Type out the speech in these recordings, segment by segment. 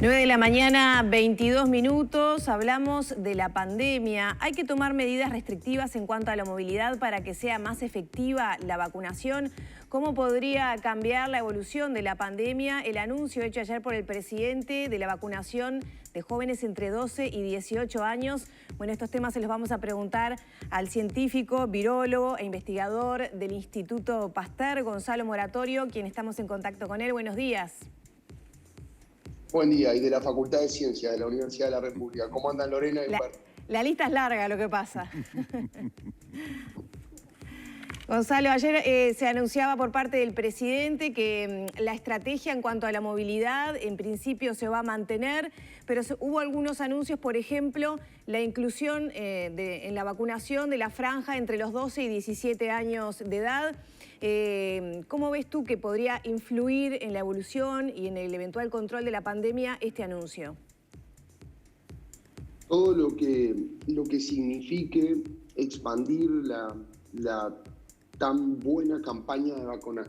9 de la mañana, 22 minutos. Hablamos de la pandemia. Hay que tomar medidas restrictivas en cuanto a la movilidad para que sea más efectiva la vacunación. ¿Cómo podría cambiar la evolución de la pandemia? El anuncio hecho ayer por el presidente de la vacunación de jóvenes entre 12 y 18 años. Bueno, estos temas se los vamos a preguntar al científico, virólogo e investigador del Instituto Pasteur, Gonzalo Moratorio, quien estamos en contacto con él. Buenos días. Buen día, y de la Facultad de Ciencias de la Universidad de la República. ¿Cómo andan, Lorena y Humberto? La lista es larga, lo que pasa. Gonzalo, ayer se anunciaba por parte del presidente que la estrategia en cuanto a la movilidad en principio se va a mantener, pero hubo algunos anuncios, por ejemplo, la inclusión en la vacunación de la franja entre los 12 y 17 años de edad. ¿Cómo ves tú que podría influir en la evolución y en el eventual control de la pandemia este anuncio? Todo lo que signifique expandir la tan buena campaña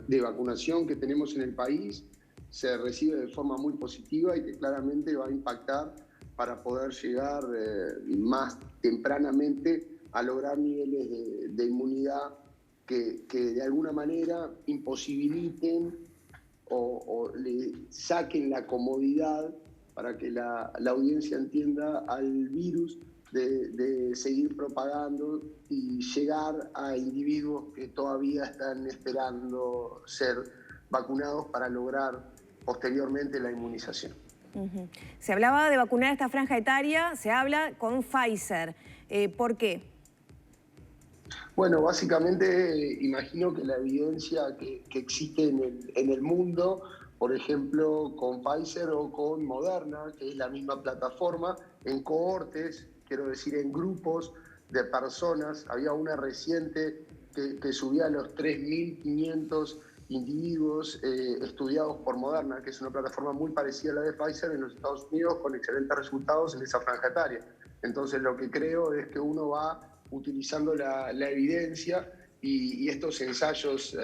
de vacunación que tenemos en el país se recibe de forma muy positiva y que claramente va a impactar para poder llegar más tempranamente a lograr niveles de inmunidad que de alguna manera imposibiliten o le saquen la comodidad para que la audiencia entienda al virus de seguir propagando y llegar a individuos que todavía están esperando ser vacunados para lograr posteriormente la inmunización. Se hablaba de vacunar esta franja etaria, se habla con Pfizer. ¿Por qué? Bueno, básicamente imagino que la evidencia que existe en el mundo, por ejemplo, con Pfizer o con Moderna, que es la misma plataforma, en cohortes, quiero decir, en grupos de personas. Había una reciente que subía a los 3.500 individuos estudiados por Moderna, que es una plataforma muy parecida a la de Pfizer en los Estados Unidos, con excelentes resultados en esa franja etaria. Entonces, lo que creo es que uno va utilizando la evidencia y estos ensayos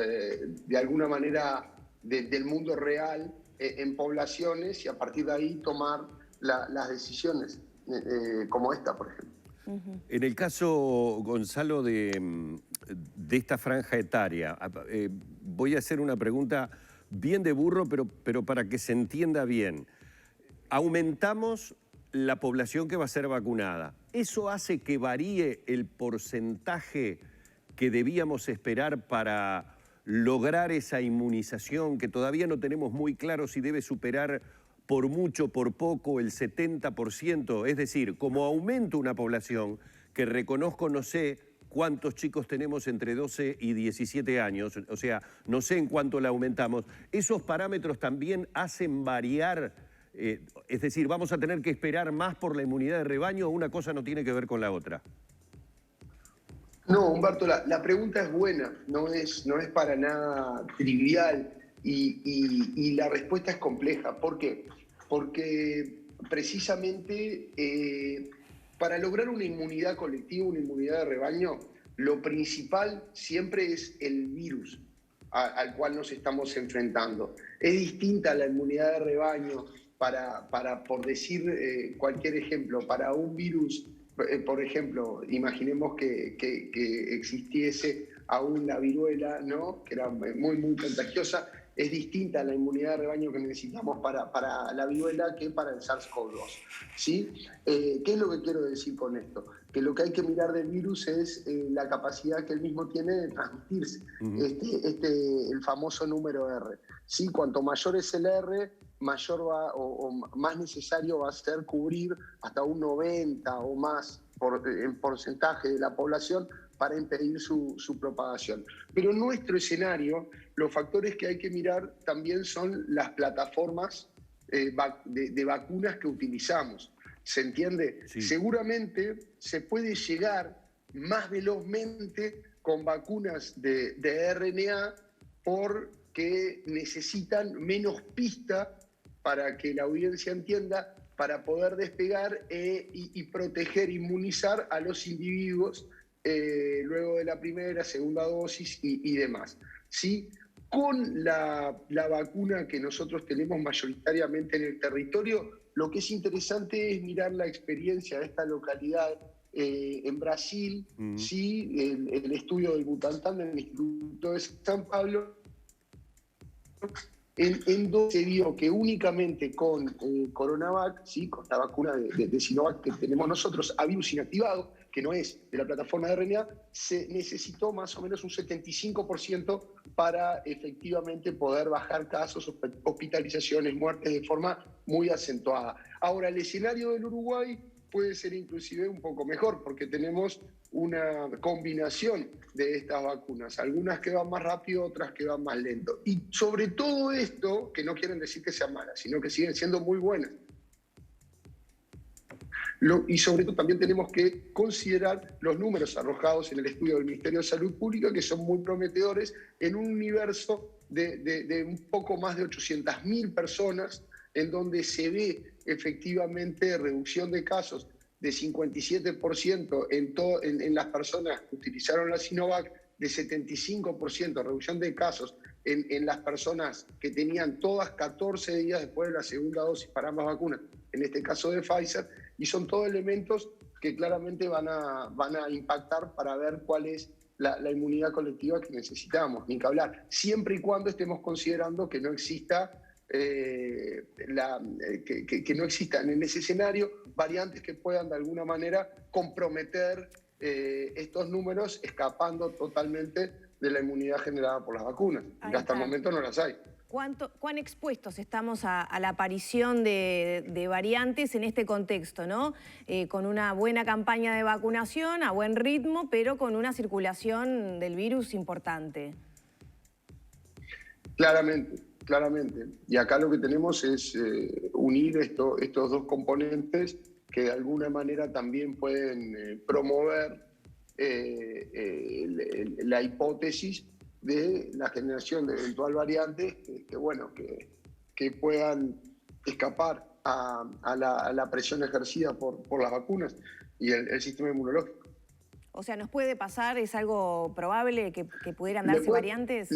de alguna manera del mundo real en poblaciones y a partir de ahí tomar las decisiones como esta, por ejemplo. En el caso, Gonzalo, de esta franja etaria, voy a hacer una pregunta bien de burro, pero para que se entienda bien. Aumentamos la población que va a ser vacunada. ¿Eso hace que varíe el porcentaje que debíamos esperar para lograr esa inmunización que todavía no tenemos muy claro si debe superar por mucho, por poco, el 70%? Es decir, como aumento una población que reconozco, no sé cuántos chicos tenemos entre 12 y 17 años, o sea, no sé en cuánto la aumentamos, ¿esos parámetros también hacen variar? Es decir, ¿vamos a tener que esperar más por la inmunidad de rebaño o una cosa no tiene que ver con la otra? No, Humberto, la pregunta es buena, no es para nada trivial y la respuesta es compleja. ¿Por qué? Porque precisamente para lograr una inmunidad colectiva, una inmunidad de rebaño, lo principal siempre es el virus al cual nos estamos enfrentando. Es distinta la inmunidad de rebaño por decir cualquier ejemplo, para un virus. Por ejemplo, imaginemos que existiese aún la viruela, ¿no? Que era muy, muy contagiosa. Es distinta la inmunidad de rebaño que necesitamos para la viruela que para el SARS-CoV-2, ¿sí? ¿Qué es lo que quiero decir con esto? Que lo que hay que mirar del virus es la capacidad que él mismo tiene de transmitirse, el famoso número R. ¿Sí? Cuanto mayor es el R, mayor o más necesario va a ser cubrir hasta un 90 o más en porcentaje de la población para impedir su propagación. Pero en nuestro escenario, los factores que hay que mirar también son las plataformas de vacunas que utilizamos. ¿Se entiende? Sí. Seguramente se puede llegar más velozmente con vacunas de RNA porque necesitan menos pista para que la audiencia entienda, para poder despegar y proteger, inmunizar a los individuos luego de la primera, segunda dosis y demás. ¿Sí? Con la vacuna que nosotros tenemos mayoritariamente en el territorio, Lo que es interesante es mirar la experiencia de esta localidad en Brasil, sí, el estudio del Butantan en el Instituto de San Pablo, en donde se vio que únicamente con Coronavac, ¿sí? Con la vacuna de Sinovac que tenemos nosotros, a virus inactivado, que no es de la plataforma de RNA, se necesitó más o menos un 75% para efectivamente poder bajar casos, hospitalizaciones, muertes de forma muy acentuada. Ahora, el escenario del Uruguay puede ser inclusive un poco mejor, porque tenemos una combinación de estas vacunas, algunas que van más rápido, otras que van más lento. Y sobre todo esto, que no quieren decir que sean malas, sino que siguen siendo muy buenas. Y sobre todo también tenemos que considerar los números arrojados en el estudio del Ministerio de Salud Pública, que son muy prometedores en un universo de un poco más de 800.000 personas, en donde se ve efectivamente reducción de casos de 57% en las personas que utilizaron la Sinovac, de 75% reducción de casos en las personas que tenían todas 14 días después de la segunda dosis para ambas vacunas, en este caso de Pfizer, y son todos elementos que claramente van a impactar para ver cuál es la inmunidad colectiva que necesitamos, ni que hablar, siempre y cuando estemos considerando que no exista que no existan en ese escenario variantes que puedan de alguna manera comprometer estos números, escapando totalmente de la inmunidad generada por las vacunas. Que hasta el momento no las hay. ¿Cuán expuestos estamos a la aparición de variantes en este contexto, ¿no? Con una buena campaña de vacunación, a buen ritmo, pero con una circulación del virus importante. Claramente. Y acá lo que tenemos es unir estos dos componentes que de alguna manera también pueden promover la hipótesis de la generación de eventual variantes que puedan escapar a la presión ejercida por las vacunas y el sistema inmunológico. O sea, ¿nos puede pasar, es algo probable que pudieran darse variantes?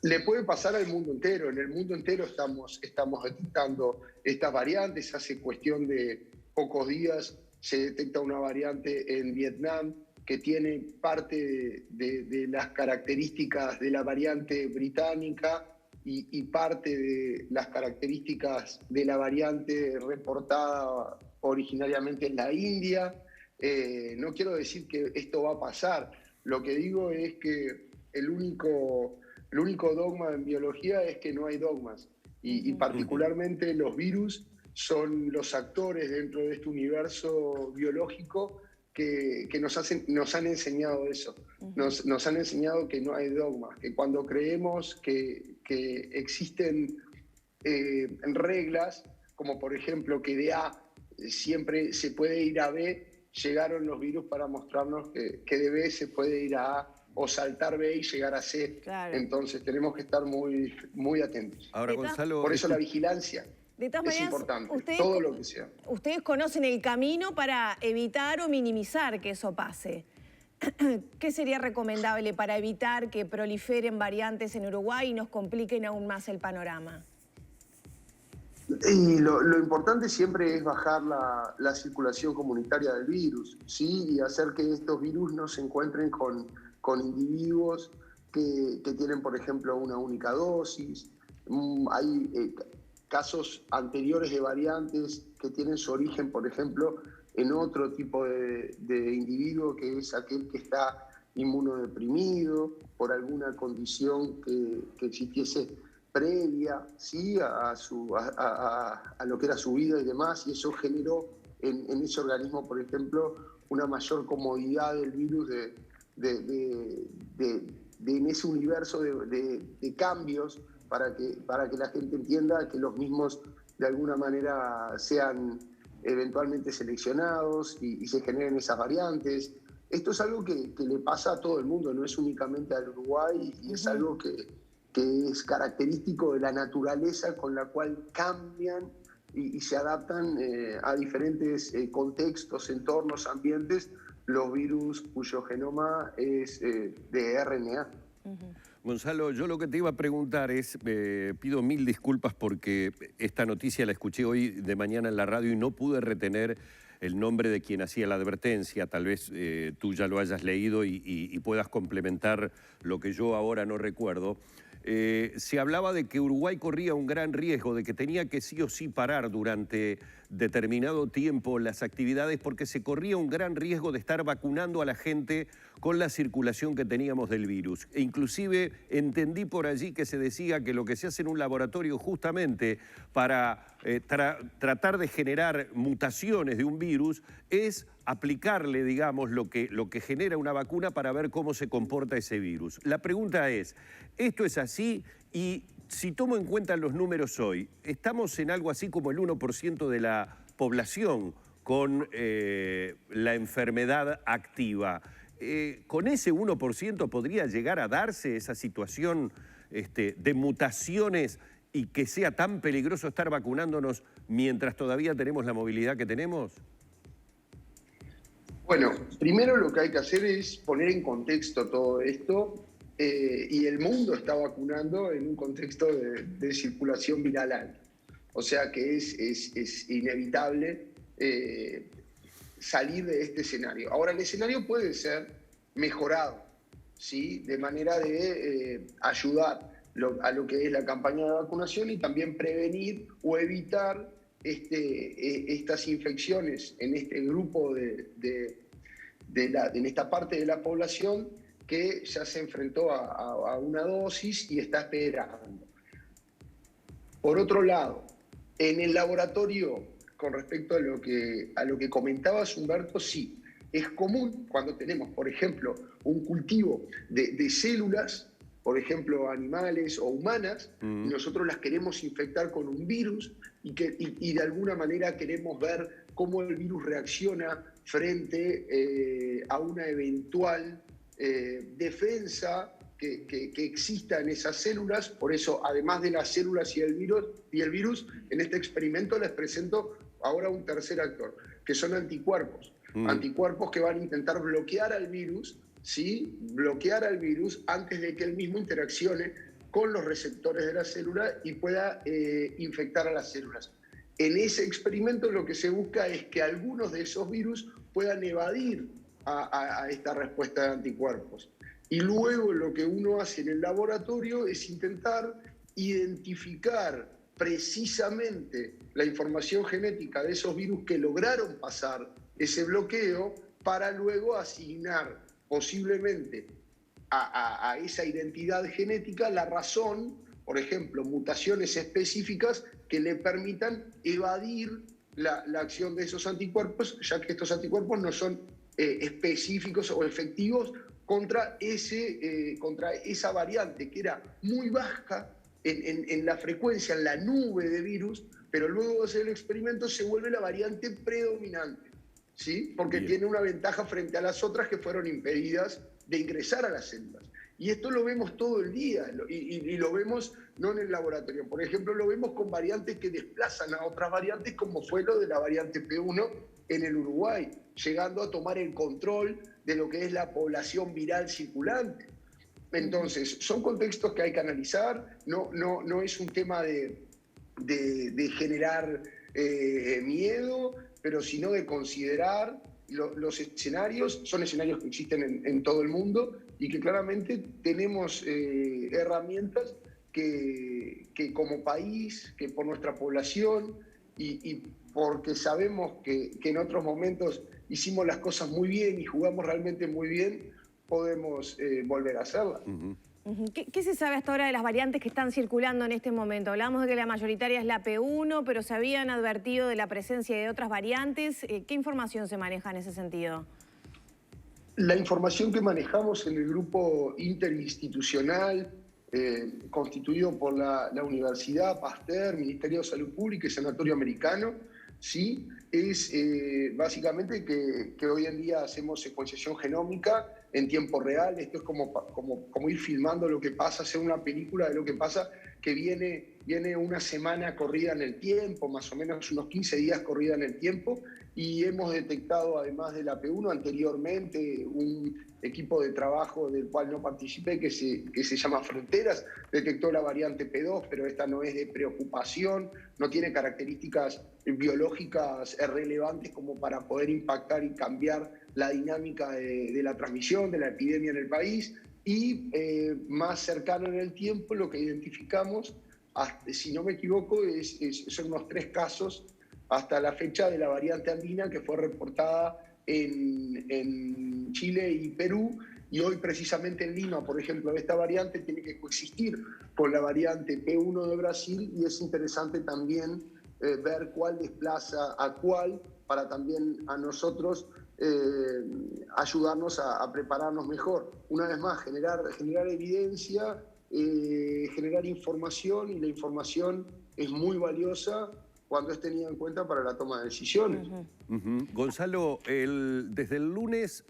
Le puede pasar al mundo entero. En el mundo entero estamos detectando estas variantes. Hace cuestión de pocos días se detecta una variante en Vietnam que tiene parte de las características de la variante británica y parte de las características de la variante reportada originariamente en la India. No quiero decir que esto va a pasar. Lo que digo es que el único dogma en biología es que no hay dogmas. Y particularmente los virus son los actores dentro de este universo biológico que nos han enseñado eso. Nos han enseñado que no hay dogmas, que cuando creemos que existen reglas, como por ejemplo que de A siempre se puede ir a B, llegaron los virus para mostrarnos que de B se puede ir a A, o saltar B y llegar a C. Claro. Entonces tenemos que estar muy, muy atentos. Ahora, Gonzalo, por eso la vigilancia de todas maneras, es importante, todo lo que sea. Ustedes conocen el camino para evitar o minimizar que eso pase. ¿Qué sería recomendable para evitar que proliferen variantes en Uruguay y nos compliquen aún más el panorama? Y lo importante siempre es bajar la circulación comunitaria del virus, ¿sí? Y hacer que estos virus no se encuentren con individuos que tienen, por ejemplo, una única dosis. Hay casos anteriores de variantes que tienen su origen, por ejemplo, en otro tipo de individuo, que es aquel que está inmunodeprimido por alguna condición que existiese previa, ¿sí? a lo que era su vida y demás, y eso generó en ese organismo, por ejemplo, una mayor comodidad del virus en ese universo de cambios para que la gente entienda que los mismos de alguna manera sean eventualmente seleccionados y se generen esas variantes. Esto es algo que le pasa a todo el mundo, no es únicamente al Uruguay, y es algo que es característico de la naturaleza con la cual cambian y se adaptan a diferentes contextos, entornos, ambientes, los virus cuyo genoma es de RNA. Gonzalo, yo lo que te iba a preguntar es, pido mil disculpas porque esta noticia la escuché hoy de mañana en la radio y no pude retener el nombre de quien hacía la advertencia. Tal vez tú ya lo hayas leído y puedas complementar lo que yo ahora no recuerdo. Se hablaba de que Uruguay corría un gran riesgo, de que tenía que sí o sí parar durante determinado tiempo las actividades porque se corría un gran riesgo de estar vacunando a la gente con la circulación que teníamos del virus. E inclusive entendí por allí que se decía que lo que se hace en un laboratorio justamente para tratar de generar mutaciones de un virus es aplicarle, digamos, lo que genera una vacuna para ver cómo se comporta ese virus. La pregunta es, ¿esto es así? Y si tomo en cuenta los números hoy, estamos en algo así como el 1% de la población con la enfermedad activa. ¿Con ese 1% podría llegar a darse esa situación de mutaciones y que sea tan peligroso estar vacunándonos mientras todavía tenemos la movilidad que tenemos? Bueno, primero lo que hay que hacer es poner en contexto todo esto y el mundo está vacunando en un contexto de circulación viral alta. O sea que es inevitable salir de este escenario. Ahora, el escenario puede ser mejorado, ¿sí? De manera de ayudar a lo que es la campaña de vacunación y también prevenir o evitar estas infecciones en este grupo en esta parte de la población que ya se enfrentó a una dosis y está esperando. Por otro lado, en el laboratorio, con respecto a lo que comentabas, Humberto, sí, es común cuando tenemos, por ejemplo, un cultivo de células, por ejemplo, animales o humanas, y nosotros las queremos infectar con un virus y de alguna manera queremos ver cómo el virus reacciona frente a una eventual defensa que exista en esas células. Por eso, además de las células y el virus, en este experimento les presento ahora un tercer actor, que son anticuerpos. Anticuerpos que van a intentar bloquear al virus, ¿sí? Bloquear al virus antes de que él mismo interaccione con los receptores de la célula y pueda infectar a las células. En ese experimento lo que se busca es que algunos de esos virus puedan evadir a esta respuesta de anticuerpos. Y luego lo que uno hace en el laboratorio es intentar identificar precisamente la información genética de esos virus que lograron pasar ese bloqueo para luego asignar posiblemente a esa identidad genética la razón, por ejemplo, mutaciones específicas que le permitan evadir la acción de esos anticuerpos, ya que estos anticuerpos no son específicos o efectivos contra esa variante que era muy baja en la frecuencia, en la nube de virus, pero luego de hacer el experimento se vuelve la variante predominante, ¿sí? Porque Bien. tiene una ventaja frente a las otras que fueron impedidas de ingresar a las células. Y esto lo vemos todo el día y lo vemos no en el laboratorio. Por ejemplo, lo vemos con variantes que desplazan a otras variantes, como fue lo de la variante P1 en el Uruguay, llegando a tomar el control de lo que es la población viral circulante. Entonces, son contextos que hay que analizar, no es un tema de generar miedo, pero sino de considerar los escenarios. Son escenarios que existen en todo el mundo y que claramente tenemos herramientas que como país, que por nuestra población y porque sabemos que en otros momentos hicimos las cosas muy bien y jugamos realmente muy bien, podemos volver a hacerlas. ¿Qué se sabe hasta ahora de las variantes que están circulando en este momento? Hablamos de que la mayoritaria es la P1, pero se habían advertido de la presencia de otras variantes. ¿Qué información se maneja en ese sentido? La información que manejamos en el grupo interinstitucional, constituido por la Universidad Pasteur, Ministerio de Salud Pública y Sanatorio Americano, ¿sí? Es básicamente que hoy en día hacemos secuenciación genómica en tiempo real. Esto es como ir filmando lo que pasa, hacer una película de lo que pasa, que viene una semana corrida en el tiempo, más o menos unos 15 días corrida en el tiempo, y hemos detectado, además de la P1, anteriormente un equipo de trabajo del cual no participé, que se llama Fronteras, detectó la variante P2, pero esta no es de preocupación, no tiene características biológicas relevantes como para poder impactar y cambiar la dinámica de la transmisión de la epidemia en el país. Y más cercano en el tiempo, lo que identificamos, si no me equivoco, son unos 3 casos hasta la fecha de la variante andina que fue reportada en Chile y Perú, y hoy precisamente en Lima, por ejemplo, esta variante tiene que coexistir con la variante P1 de Brasil, y es interesante también ver cuál desplaza a cuál, para también a nosotros ayudarnos a prepararnos mejor. Una vez más, generar evidencia, generar información, y la información es muy valiosa cuando es tenida en cuenta para la toma de decisiones. Gonzalo, desde el lunes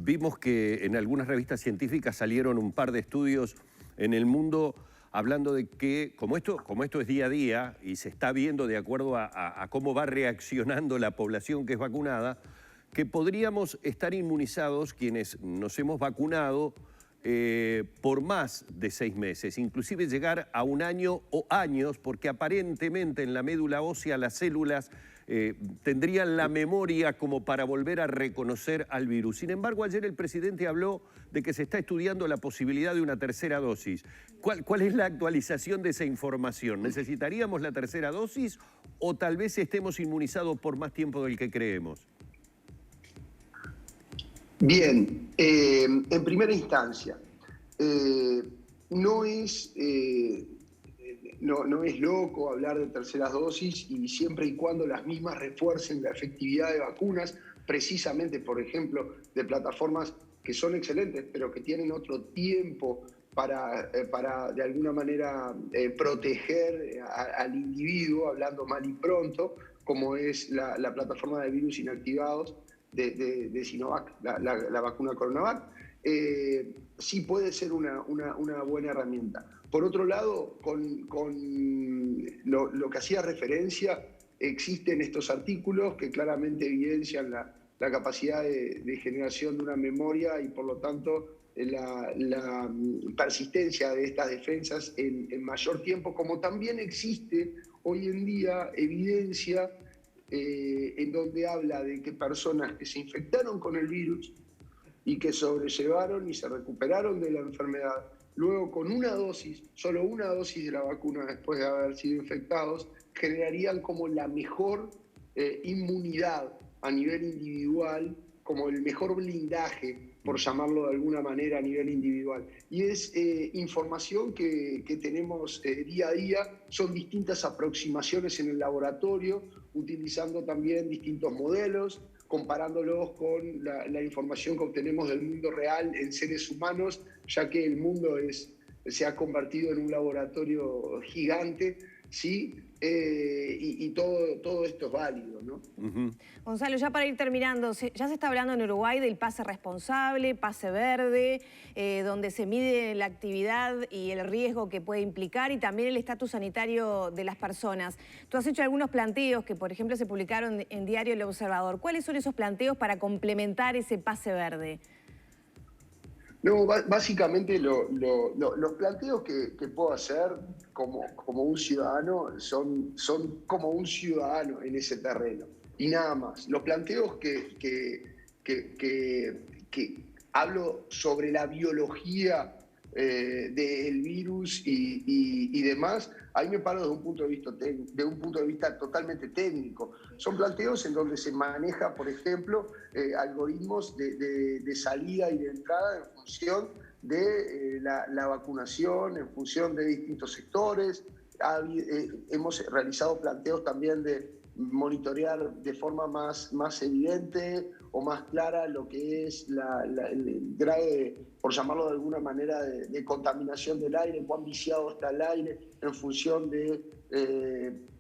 vimos que en algunas revistas científicas salieron un par de estudios en el mundo hablando de que, como esto es día a día y se está viendo de acuerdo a cómo va reaccionando la población que es vacunada, que podríamos estar inmunizados quienes nos hemos vacunado por más de 6 meses, inclusive llegar a 1 año o años, porque aparentemente en la médula ósea las células tendrían la memoria como para volver a reconocer al virus. Sin embargo, ayer el presidente habló de que se está estudiando la posibilidad de una tercera dosis. ¿Cuál es la actualización de esa información? ¿Necesitaríamos la tercera dosis o tal vez estemos inmunizados por más tiempo del que creemos? Bien, en primera instancia, no es loco hablar de terceras dosis, y siempre y cuando las mismas refuercen la efectividad de vacunas, precisamente, por ejemplo, de plataformas que son excelentes, pero que tienen otro tiempo para de alguna manera proteger al individuo, hablando mal y pronto, como es la plataforma de virus inactivados de Sinovac, la vacuna Coronavac, sí puede ser una buena herramienta. Por otro lado, con lo que hacía referencia, existen estos artículos que claramente evidencian la capacidad de generación de una memoria y por lo tanto la persistencia de estas defensas en mayor tiempo, como también existe hoy en día evidencia en donde habla de que personas que se infectaron con el virus y que sobrellevaron y se recuperaron de la enfermedad, luego con una dosis, solo una dosis de la vacuna después de haber sido infectados, generarían como la mejor inmunidad a nivel individual, como el mejor blindaje, por llamarlo de alguna manera, a nivel individual. Y es información que tenemos día a día, son distintas aproximaciones en el laboratorio, utilizando también distintos modelos, comparándolos con la información que obtenemos del mundo real en seres humanos, ya que el mundo se ha convertido en un laboratorio gigante, ¿sí? Y todo esto es válido, ¿no? Gonzalo, ya para ir terminando, ya se está hablando en Uruguay del pase responsable, pase verde, donde se mide la actividad y el riesgo que puede implicar y también el estatus sanitario de las personas. Tú has hecho algunos planteos que, por ejemplo, se publicaron en Diario El Observador. ¿Cuáles son esos planteos para complementar ese pase verde? No, básicamente los planteos que puedo hacer como un ciudadano son como un ciudadano en ese terreno, y nada más. Los planteos que hablo sobre la biología del virus y demás, ahí me paro desde un punto de vista totalmente técnico. Son planteos en donde se maneja, por ejemplo, algoritmos de salida y de entrada en función de la vacunación, en función de distintos sectores. Hemos realizado planteos también de monitorear de forma más evidente o más clara lo que es el grado por llamarlo de alguna manera, de contaminación del aire, cuán viciado está el aire en función de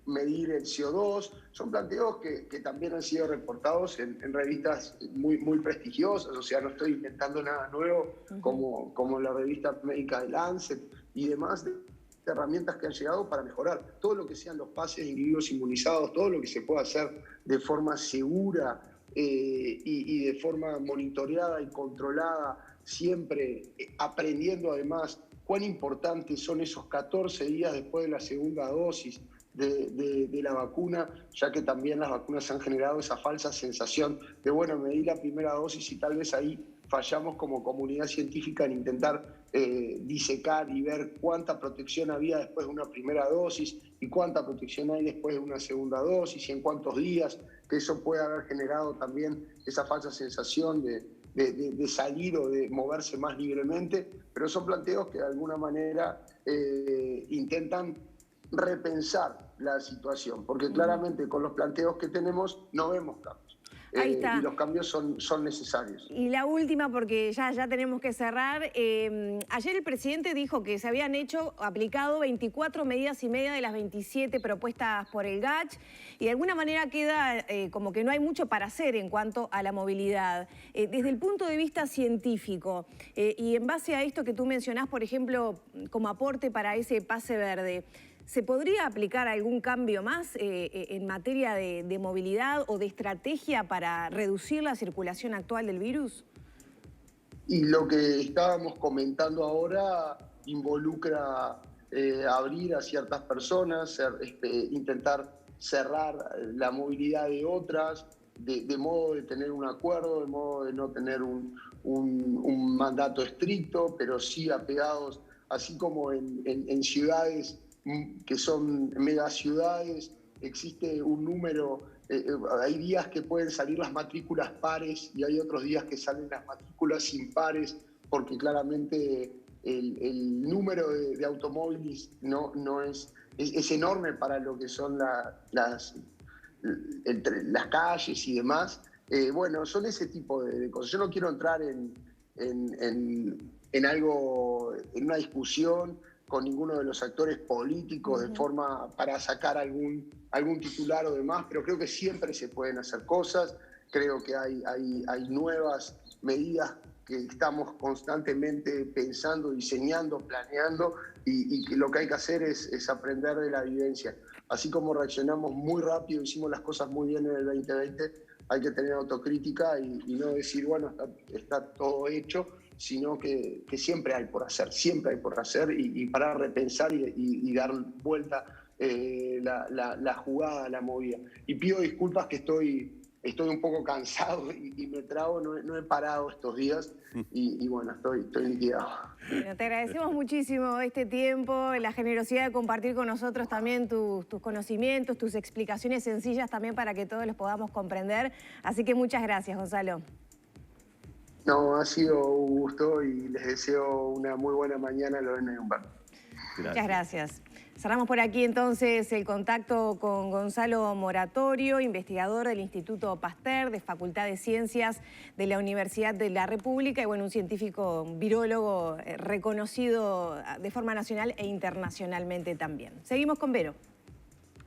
medir el CO2. Son planteos que también han sido reportados en revistas muy prestigiosas, o sea, no estoy inventando nada nuevo, como la revista médica de Lancet y demás. herramientas que han llegado para mejorar. Todo lo que sean los pases de individuos inmunizados, todo lo que se pueda hacer de forma segura y de forma monitoreada y controlada, siempre aprendiendo además cuán importantes son esos 14 días después de la segunda dosis de la vacuna, ya que también las vacunas han generado esa falsa sensación de, bueno, me di la primera dosis y tal vez ahí fallamos como comunidad científica en intentar disecar y ver cuánta protección había después de una primera dosis y cuánta protección hay después de una segunda dosis y en cuántos días, que eso puede haber generado también esa falsa sensación de salir o de moverse más libremente, pero son planteos que de alguna manera intentan repensar la situación, porque claramente con los planteos que tenemos no vemos cambios. Ahí está. Y los cambios son necesarios. Y la última, porque ya tenemos que cerrar. Ayer el presidente dijo que se habían aplicado 24 medidas y media de las 27 propuestas por el GACH, y de alguna manera queda como que no hay mucho para hacer en cuanto a la movilidad. Desde el punto de vista científico, y en base a esto que tú mencionás, por ejemplo, como aporte para ese pase verde, ¿se podría aplicar algún cambio más en materia de movilidad o de estrategia para reducir la circulación actual del virus? Y lo que estábamos comentando ahora involucra abrir a ciertas personas, intentar cerrar la movilidad de otras, de modo de tener un acuerdo, de modo de no tener un mandato estricto, pero sí apegados, así como en ciudades que son megaciudades, existe un número, hay días que pueden salir las matrículas pares y hay otros días que salen las matrículas impares, porque claramente el número de automóviles no es enorme para lo que son las calles y demás. Bueno, son ese tipo de cosas. Yo no quiero entrar en algo, en una discusión con ninguno de los actores políticos de forma para sacar algún titular o demás, pero creo que siempre se pueden hacer cosas. Creo que hay nuevas medidas que estamos constantemente pensando, diseñando, planeando, y que lo que hay que hacer es aprender de la evidencia. Así como reaccionamos muy rápido, hicimos las cosas muy bien en el 2020, hay que tener autocrítica y no decir, bueno, está todo hecho, sino que siempre hay por hacer, y para repensar y dar vuelta la jugada, la movida. Y pido disculpas que estoy un poco cansado y me trago, no he parado estos días y bueno, estoy liquidado. Bueno, te agradecemos muchísimo este tiempo, la generosidad de compartir con nosotros también tus conocimientos, tus explicaciones sencillas también para que todos los podamos comprender. Así que muchas gracias, Gonzalo. No, ha sido un gusto y les deseo una muy buena mañana a los de Humberto. Muchas gracias. Cerramos por aquí entonces el contacto con Gonzalo Moratorio, investigador del Instituto Pasteur de Facultad de Ciencias de la Universidad de la República y bueno, un científico virólogo reconocido de forma nacional e internacionalmente también. Seguimos con Vero.